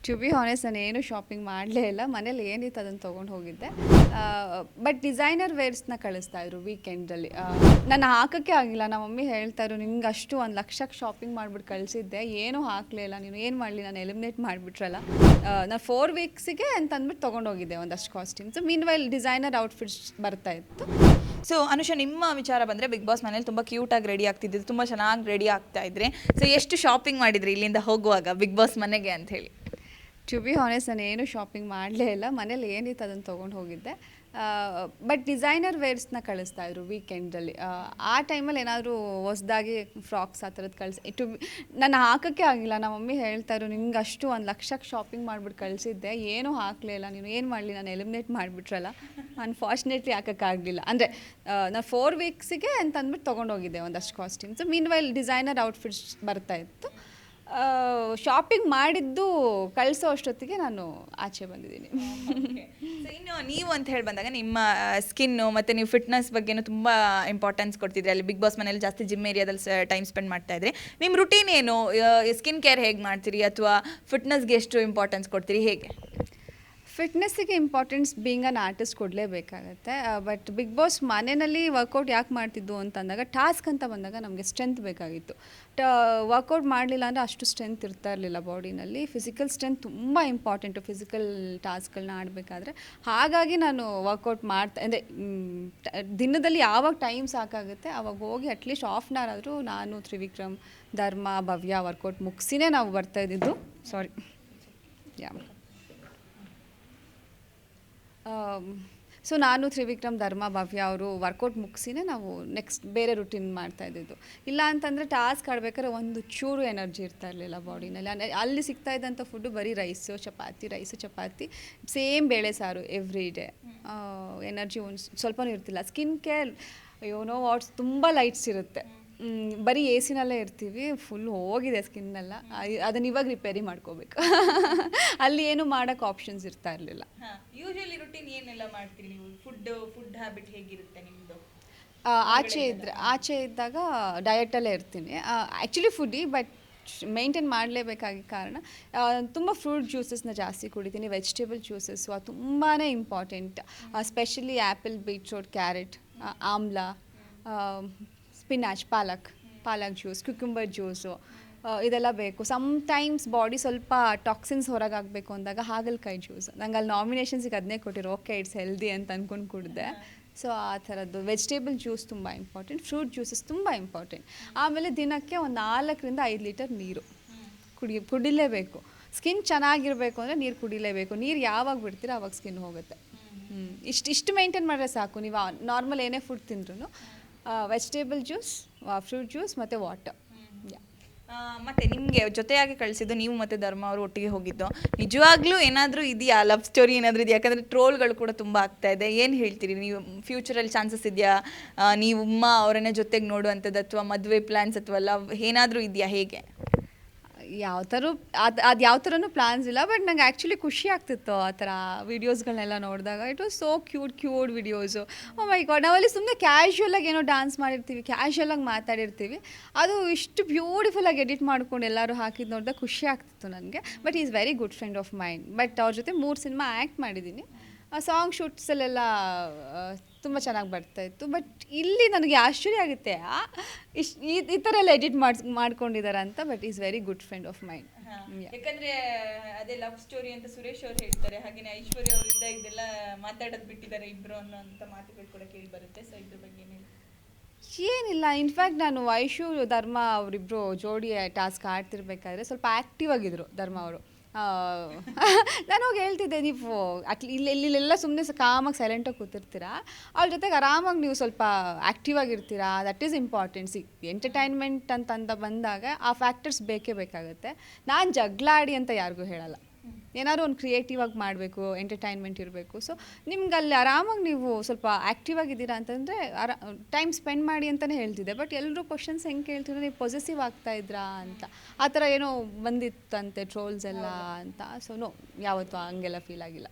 To be honest ನಾನು ಏನು shopping ಮಾಡಲೇ ಇಲ್ಲ. ಮನೇಲಿ ಏನಿತ್ತು ಅದನ್ನು ತೊಗೊಂಡು ಹೋಗಿದ್ದೆ. ಬಟ್ ಡಿಸೈನರ್ ವೇರ್ಸ್ನ ಕಳಿಸ್ತಾಯಿದ್ರು ವೀಕೆಂಡಲ್ಲಿ. ನಾನು ಹಾಕೋಕ್ಕೆ ಆಗಿಲ್ಲ. ನಮ್ಮ ಮಮ್ಮಿ ಹೇಳ್ತಾಯಿದ್ರು, ನಿಂಗೆ ಅಷ್ಟು 1,00,000ಕ್ಕೆ ಶಾಪಿಂಗ್ ಮಾಡಿಬಿಟ್ಟು ಕಳಿಸಿದ್ದೆ, ಏನೂ ಹಾಕಲೇ ಇಲ್ಲ, ನೀನು ಏನು ಮಾಡಲಿ, ನಾನು ಎಲಿಮಿನೇಟ್ ಮಾಡಿಬಿಟ್ರಲ್ಲ. ನಾನು 4 ವೀಕ್ಸಿಗೆ ಅಂತ ಅಂದ್ಬಿಟ್ಟು ತೊಗೊಂಡೋಗಿದ್ದೆ ಒಂದಷ್ಟು ಕಾಸ್ಟ್ಯೂಮ್ಸು. ಮೀನ್ ವೈಲ್ ಡಿಸೈನರ್ ಔಟ್ಫಿಟ್ಸ್ ಬರ್ತಾಯಿತ್ತು. ಸೊ ಅನುಷಾ, ನಿಮ್ಮ ವಿಚಾರ ಬಂದರೆ ಬಿಗ್ ಬಾಸ್ ಮನೇಲಿ ತುಂಬ ಕ್ಯೂಟಾಗಿ ರೆಡಿ ಆಗ್ತಿದ್ದು, ತುಂಬ ಚೆನ್ನಾಗಿ ರೆಡಿ ಆಗ್ತಾ ಇದ್ರಿ. ಸೊ ಎಷ್ಟು ಶಾಪಿಂಗ್ ಮಾಡಿದ್ರಿ ಇಲ್ಲಿಂದ ಹೋಗುವಾಗ ಬಿಗ್ ಬಾಸ್ ಮನೆಗೆ ಅಂತ ಹೇಳಿ? ಟು ಬಿ ಹಾನೆಸ್ಟ್ ನಾನು ಏನು ಶಾಪಿಂಗ್ ಮಾಡಲೇ ಇಲ್ಲ. ಮನೇಲಿ ಏನಿತ್ತು ಅದನ್ನು ತೊಗೊಂಡು ಹೋಗಿದ್ದೆ. ಬಟ್ ಡಿಸೈನರ್ ವೇರ್ಸ್ನ ಕಳಿಸ್ತಾಯಿದ್ರು ವೀಕೆಂಡಲ್ಲಿ. ಆ ಟೈಮಲ್ಲಿ ಏನಾದರೂ ಹೊಸ್ದಾಗಿ ಫ್ರಾಕ್ಸ್ ಆ ಥರದ್ದು ನಾನು ಹಾಕೋಕ್ಕೆ ಆಗಿಲ್ಲ. ನಮ್ಮ ಮಮ್ಮಿ ಹೇಳ್ತಾಯಿದ್ರು, ನಿಂಗೆ ಅಷ್ಟು 1,00,000ಕ್ಕೆ ಶಾಪಿಂಗ್ ಮಾಡಿಬಿಟ್ಟು ಕಳಿಸಿದ್ದೆ, ಏನೂ ಹಾಕಲೇ ಇಲ್ಲ, ನೀನು ಏನು ಮಾಡಲಿ, ನಾನು ಎಲಿಮಿನೇಟ್ ಮಾಡಿಬಿಟ್ರಲ್ಲ. ಅನ್ಫಾರ್ಚುನೇಟ್ಲಿ ಹಾಕೋಕ್ಕಾಗಲಿಲ್ಲ. ಅಂದರೆ ನಾನು 4 ವೀಕ್ಸಿಗೆ ಅಂತ ಅಂದ್ಬಿಟ್ಟು ತೊಗೊಂಡೋಗಿದ್ದೆ ಒಂದಷ್ಟು ಕಾಸ್ಟ್ಯೂಮ್ಸು. ಮೀನ್ ವೈಲ್ ಡಿಸೈನರ್ ಔಟ್ಫಿಟ್ಸ್ ಬರ್ತಾಯಿತ್ತು. ಶಾಪಿಂಗ್ ಮಾಡಿದ್ದು ಕಳಿಸೋ ಅಷ್ಟೊತ್ತಿಗೆ ನಾನು ಆಚೆ ಬಂದಿದ್ದೀನಿ. ಸೊ ಇನ್ನು ನೀವು ಅಂತ ಹೇಳಿ ಬಂದಾಗ ನಿಮ್ಮ ಸ್ಕಿನ್ನು ಮತ್ತು ನೀವು ಫಿಟ್ನೆಸ್ ಬಗ್ಗೆನೂ ತುಂಬ ಇಂಪಾರ್ಟೆನ್ಸ್ ಕೊಡ್ತಿದ್ರಿ. ಅಲ್ಲಿ ಬಿಗ್ ಬಾಸ್ ಮನೇಲಿ ಜಾಸ್ತಿ ಜಿಮ್ ಏರಿಯಾದಲ್ಲಿ ಟೈಮ್ ಸ್ಪೆಂಡ್ ಮಾಡ್ತಾ ಇದ್ರಿ. ನಿಮ್ಮ ರುಟೀನ್ ಏನು? ಸ್ಕಿನ್ ಕೇರ್ ಹೇಗೆ ಮಾಡ್ತೀರಿ, ಅಥವಾ ಫಿಟ್ನೆಸ್ಗೆ ಎಷ್ಟು ಇಂಪಾರ್ಟೆನ್ಸ್ ಕೊಡ್ತೀರಿ, ಹೇಗೆ? ಫಿಟ್ನೆಸ್ಸಿಗೆ ಇಂಪಾರ್ಟೆನ್ಸ್ ಬೀಯಿಂಗ್ ಅನ್ ಆರ್ಟಿಸ್ಟ್ ಕೊಡಲೇಬೇಕಾಗತ್ತೆ. ಬಟ್ ಬಿಗ್ ಬಾಸ್ ಮನೆಯಲ್ಲಿ ವರ್ಕೌಟ್ ಯಾಕೆ ಮಾಡ್ತಿದ್ದು ಅಂತಂದಾಗ, ಟಾಸ್ಕ್ ಅಂತ ಬಂದಾಗ ನಮಗೆ ಸ್ಟ್ರೆಂತ್ ಬೇಕಾಗಿತ್ತು. ವರ್ಕೌಟ್ ಮಾಡಲಿಲ್ಲ ಅಂದರೆ ಅಷ್ಟು ಸ್ಟ್ರೆಂತ್ ಇರ್ತಾ ಇರಲಿಲ್ಲ ಬಾಡಿನಲ್ಲಿ. ಫಿಸಿಕಲ್ ಸ್ಟ್ರೆಂತ್ ತುಂಬ ಇಂಪಾರ್ಟೆಂಟು ಫಿಸಿಕಲ್ ಟಾಸ್ಕ್ಗಳನ್ನ ಆಡಬೇಕಾದ್ರೆ. ಹಾಗಾಗಿ ನಾನು ವರ್ಕೌಟ್ ಅಂದರೆ ದಿನದಲ್ಲಿ ಯಾವಾಗ ಟೈಮ್ ಸಾಕಾಗುತ್ತೆ ಆವಾಗ ಹೋಗಿ ಅಟ್ಲೀಸ್ಟ್ ಹಾಫ್ ಆನ್ ಅವರ್ ಆದರೂ ನಾನು, ತ್ರಿವಿಕ್ರಮ್, ಧರ್ಮ, ಭವ್ಯ ವರ್ಕೌಟ್ ಮುಗಿಸಿನೇ ನಾವು ಬರ್ತಾಯಿದ್ದಿದ್ದು. ಸಾರಿ ಯಾ ಸೊ ನಾನು, ತ್ರಿವಿಕ್ರಮ್, ಧರ್ಮ, ಭವ್ಯ ಅವರು ವರ್ಕೌಟ್ ಮುಗಿಸಿನೇ ನಾವು ನೆಕ್ಸ್ಟ್ ಬೇರೆ ರುಟೀನ್ ಮಾಡ್ತಾಯಿದ್ದಿದ್ದು. ಇಲ್ಲ ಅಂತಂದರೆ ಟಾಸ್ಕ್ ಆಡ್ಬೇಕಾದ್ರೆ ಒಂದು ಚೂರು ಎನರ್ಜಿ ಇರ್ತಾ ಇರಲಿಲ್ಲ ಬಾಡಿನಲ್ಲಿ. ಅಲ್ಲಿ ಸಿಗ್ತಾ ಇದ್ದಂಥ ಫುಡ್ಡು ಬರೀ ರೈಸು ಚಪಾತಿ, ಸೇಮ್ ಬೇಳೆ ಸಾರು ಎವ್ರಿ ಡೇ. ಎನರ್ಜಿ ಒಂದು ಸ್ವಲ್ಪನೂ ಇರ್ತಿಲ್ಲ. ಸ್ಕಿನ್ ಕೇರ್ ವಾಟ್ಸ್ ತುಂಬ ಲೈಟ್ಸ್ ಇರುತ್ತೆ. ಬರೀ ಎ ಸಿನಲ್ಲೇ ಇರ್ತೀವಿ, ಫುಲ್ ಹೋಗಿದೆ ಸ್ಕಿನ್ನೆಲ್ಲ. ಅದನ್ನ ಇವಾಗ ರಿಪೇರಿ ಮಾಡ್ಕೋಬೇಕು. ಅಲ್ಲಿ ಏನು ಮಾಡೋಕ್ಕೆ ಆಪ್ಷನ್ಸ್ ಇರ್ತಾ ಇರಲಿಲ್ಲ. ಯೂಶುವಲಿ ರುಟೀನ್ ಏನೆಲ್ಲ ಮಾಡ್ತೀರಿ ನೀವು? ಫುಡ್ ಹ್ಯಾಬಿಟ್ ಹೇಗಿರುತ್ತೆ ನಿಮ್ಮದು? ಆಚೆ ಇದ್ದಾಗ ಡಯಟಲ್ಲೇ ಇರ್ತೀನಿ. ಆ್ಯಕ್ಚುಲಿ ಫುಡ್ಡಿ, ಬಟ್ ಮೇಂಟೈನ್ ಮಾಡಲೇಬೇಕಾಗಿ ಕಾರಣ ತುಂಬ ಫ್ರೂಟ್ ಜ್ಯೂಸಸ್ನ ಜಾಸ್ತಿ ಕುಡಿತೀನಿ. ವೆಜಿಟೇಬಲ್ ಜ್ಯೂಸಸ್ಸು ಅದು ತುಂಬಾ important. Specially apple, beetroot, carrot, ಆಮ್ಲ, ಸ್ಪಿನಾಚ್, ಪಾಲಕ್ ಜ್ಯೂಸ್, ಕ್ಯುಕುಂಬರ್ ಜ್ಯೂಸು, ಇದೆಲ್ಲ ಬೇಕು. ಸಮ್ಟೈಮ್ಸ್ ಬಾಡಿ ಸ್ವಲ್ಪ ಟಾಕ್ಸಿನ್ಸ್ ಹೊರಗಾಗಬೇಕು ಅಂದಾಗ ಹಾಗಲಕಾಯಿ ಜ್ಯೂಸ್. ನಂಗೆ ಅಲ್ಲಿ ನಾಮಿನೇಷನ್ಸಿಗೆ ಅದನ್ನೇ ಕೊಟ್ಟಿರೋ, ಓಕೆ ಇಟ್ಸ್ ಹೆಲ್ದಿ ಅಂತ ಅಂದ್ಕೊಂಡು ಕುಡಿದೆ. ಸೊ ಆ ಥರದ್ದು ವೆಜಿಟೇಬಲ್ ಜ್ಯೂಸ್ ತುಂಬ ಇಂಪಾರ್ಟೆಂಟ್, ಫ್ರೂಟ್ ಜ್ಯೂಸಸ್ ತುಂಬ ಇಂಪಾರ್ಟೆಂಟ್. ಆಮೇಲೆ ದಿನಕ್ಕೆ ಒಂದು 4ರಿಂದ 5 ಲೀಟರ್ ನೀರು ಕುಡಿಲೇಬೇಕು. ಸ್ಕಿನ್ ಚೆನ್ನಾಗಿರಬೇಕು ಅಂದರೆ ನೀರು ಕುಡಿಲೇಬೇಕು. ನೀರು ಯಾವಾಗ ಬಿಡ್ತೀರ ಆವಾಗ ಸ್ಕಿನ್ ಹೋಗುತ್ತೆ. ಇಷ್ಟು ಮೇಂಟೈನ್ ಮಾಡಿದ್ರೆ ಸಾಕು. ನೀವು ನಾರ್ಮಲ್ ಏನೇ ಫುಡ್ ತಿಂದ್ರೂ ವೆಜಿಟೇಬಲ್ ಜ್ಯೂಸ್, ಫ್ರೂಟ್ ಜ್ಯೂಸ್ ಮತ್ತು ವಾಟರ್. ಮತ್ತು ನಿಮಗೆ ಜೊತೆಯಾಗಿ ಕಳಿಸಿದ್ದು ನೀವು ಮತ್ತು ಧರ್ಮ ಅವರು ಒಟ್ಟಿಗೆ ಹೋಗಿದ್ದು. ನಿಜವಾಗ್ಲೂ ಏನಾದರೂ ಇದೆಯಾ, ಲವ್ ಸ್ಟೋರಿ ಏನಾದರೂ ಇದೆಯಾ? ಯಾಕಂದರೆ ಟ್ರೋಲ್ಗಳು ಕೂಡ ತುಂಬ ಆಗ್ತಾ ಇದೆ. ಏನು ಹೇಳ್ತೀರಿ ನೀವು? ಫ್ಯೂಚರಲ್ಲಿ ಚಾನ್ಸಸ್ ಇದೆಯಾ ನೀವು ಅವರನ್ನೇ ಜೊತೆಗೆ ನೋಡುವಂಥದ್ದು, ಅಥವಾ ಮದುವೆ ಪ್ಲ್ಯಾನ್ಸ್ ಅಥವಾ ಲವ್ ಏನಾದರೂ ಇದೆಯಾ, ಹೇಗೆ? ಅದು ಯಾವ ಥರನೂ ಪ್ಲ್ಯಾನ್ಸ್ ಇಲ್ಲ. ಬಟ್ ನಂಗೆ ಆ್ಯಕ್ಚುಲಿ ಖುಷಿ ಆಗ್ತಿತ್ತು ಆ ಥರ ವೀಡಿಯೋಸ್ಗಳನ್ನೆಲ್ಲ ನೋಡಿದಾಗ. It was so cute videos. Oh my god, ನಾವಲ್ಲಿ ಸುಮ್ಮನೆ ಕ್ಯಾಶುಯಲಾಗಿ ಏನೋ ಡ್ಯಾನ್ಸ್ ಮಾಡಿರ್ತೀವಿ, ಕ್ಯಾಶುಯಲಾಗಿ ಮಾತಾಡಿರ್ತೀವಿ, ಅದು ಇಷ್ಟು ಬ್ಯೂಟಿಫುಲ್ಲಾಗಿ ಎಡಿಟ್ ಮಾಡ್ಕೊಂಡು ಎಲ್ಲರೂ ಹಾಕಿದ್ದು ನೋಡಿದಾಗ ಖುಷಿ ಆಗ್ತಿತ್ತು ನನಗೆ. But is very good friend of mind. But ಅವ್ರ ಜೊತೆ 3 ಸಿನಿಮಾ ಆ್ಯಕ್ಟ್ ಮಾಡಿದ್ದೀನಿ. ಸಾಂಗ್ ಶೂಟ್ಸಲ್ಲೆಲ್ಲ ತುಂಬ ಚೆನ್ನಾಗಿ ಬರ್ತಾಯಿತ್ತು. ಬಟ್ ಇಲ್ಲಿ ನನಗೆ ಆಶ್ಚರ್ಯ ಆಗುತ್ತೆ, ಈ ಥರ ಎಲ್ಲ ಎಡಿಟ್ ಮಾಡ್ಕೊಂಡಿದ್ದಾರೆ ಅಂತ. But is very good friend of mind. ಯಾಕಂದರೆ ಅದೇ ಲವ್ ಸ್ಟೋರಿ ಅಂತ ಸುರೇಶ್ ಅವ್ರು ಹೇಳ್ತಾರೆ, ಹಾಗೆಯೇ ಐಶ್ವರ್ಯ ಅವರಿಂದ ಇದೆಲ್ಲ ಮಾತಾಡೋದು ಬಿಟ್ಟಿದ್ದಾರೆ ಇಬ್ಬರು ಅನ್ನೋಂಥ ಮಾತುಗಳು ಕೂಡ ಕೇಳಿ ಬರುತ್ತೆ. ಸೊ ಇದ್ರ ಬಗ್ಗೆ ಏನಿಲ್ಲ. ಇನ್ಫ್ಯಾಕ್ಟ್ ನಾನು ಐಶು, ಧರ್ಮ ಅವರಿಬ್ಬರು ಜೋಡಿ ಟಾಸ್ಕ್ ಆಡ್ತಿರ್ಬೇಕಾದ್ರೆ ಸ್ವಲ್ಪ ಆ್ಯಕ್ಟಿವ್ ಆಗಿದ್ರು ಧರ್ಮ ಅವರು. ನಾನು ಹೋಗಿ ಹೇಳ್ತಿದ್ದೆ, ನೀವು ಇಲ್ಲೆಲ್ಲ ಸುಮ್ಮನೆ ಕಾಮಾಗಿ ಸೈಲೆಂಟಾಗಿ ಕೂತಿರ್ತೀರಾ, ಅವ್ರ ಜೊತೆಗೆ ಆರಾಮಾಗಿ ನೀವು ಸ್ವಲ್ಪ ಆ್ಯಕ್ಟಿವ್ ಆಗಿರ್ತೀರಾ. That is important. ಎಂಟರ್ಟೈನ್ಮೆಂಟ್ ಅಂತ ಬಂದಾಗ ಆ ಫ್ಯಾಕ್ಟರ್ಸ್ ಬೇಕೇ ಬೇಕಾಗುತ್ತೆ. ನಾನು ಜಗಳಾಡಿ ಅಂತ ಯಾರಿಗೂ ಹೇಳಲ್ಲ. ಏನಾದ್ರು ಒಂದು ಕ್ರಿಯೇಟಿವ್ ಆಗಿ ಮಾಡಬೇಕು, ಎಂಟರ್ಟೈನ್ಮೆಂಟ್ ಇರಬೇಕು. ಸೊ ನಿಮ್ಗೆ ಅಲ್ಲಿ ಆರಾಮಾಗಿ ನೀವು ಸ್ವಲ್ಪ ಆ್ಯಕ್ಟಿವ್ ಆಗಿದ್ದೀರಾ ಅಂತಂದರೆ ಟೈಮ್ ಸ್ಪೆಂಡ್ ಮಾಡಿ ಅಂತಲೇ ಹೇಳ್ತಿದ್ದೆ. ಬಟ್ ಎಲ್ಲರೂ ಕ್ವಶನ್ಸ್ ಹೆಂಗೆ ಕೇಳ್ತಿದ್ರೆ, ನೀವು ಪಾಸಿಟಿವ್ ಆಗ್ತಾಯಿದ್ರಾ ಅಂತ ಆ ಥರ ಏನೋ ಬಂದಿತ್ತಂತೆ ಟ್ರೋಲ್ಸ್ ಎಲ್ಲ ಅಂತ. ಸೊ ನೋ, ಯಾವತ್ತೂ ಹಂಗೆಲ್ಲ ಫೀಲ್ ಆಗಿಲ್ಲ.